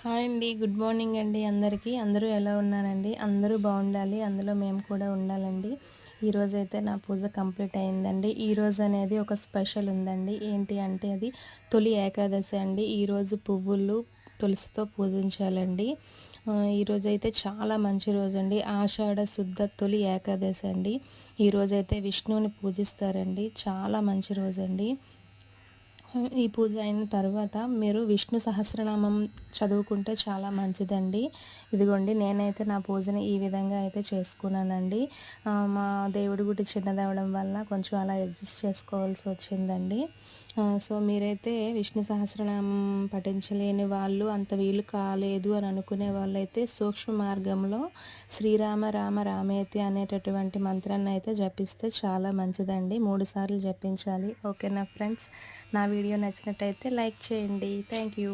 Hi అండి. Good morning అండి అందరికీ. అందరూ ఎలా ఉన్నారండి? అందరూ బాగుండాలి. అందులో మేము కూడా ఉండాలండి. ఈరోజైతే నా పూజ కంప్లీట్ అయిందండి. ఈరోజు అనేది ఒక స్పెషల్ ఉందండి. ఏంటి అంటే అది తొలి ఏకాదశి అండి. ఈరోజు పువ్వులు తులసితో పూజించాలండి. ఈరోజైతే చాలా మంచి రోజండి. ఆషాఢ శుద్ధ తొలి ఏకాదశి అండి. ఈరోజైతే విష్ణువుని పూజిస్తారండి. చాలా మంచి రోజండి. ఈ పూజ అయిన తర్వాత మీరు విష్ణు సహస్రనామం చదువుకుంటే చాలా మంచిదండి. ఇదిగోండి నేనైతే నా పూజని ఈ విధంగా అయితే చేసుకున్నానండి. మా దేవుడి గుడి చిన్నదవడం వల్ల కొంచెం అలా అడ్జస్ట్ చేసుకోవాల్సి వచ్చిందండి. సో మీరైతే విష్ణు సహస్రనామం పఠించలేని వాళ్ళు, అంత వీలు కాలేదు అని అనుకునే వాళ్ళైతే సూక్ష్మ మార్గంలో శ్రీరామ రామ రామేతి అనేటటువంటి మంత్రాన్ని అయితే జపిస్తే చాలా మంచిదండి. 3 సార్లు జపించాలి. ఓకేనా ఫ్రెండ్స్? నా వీడియో నచ్చినట్టయితే లైక్ చేయండి. Thank you.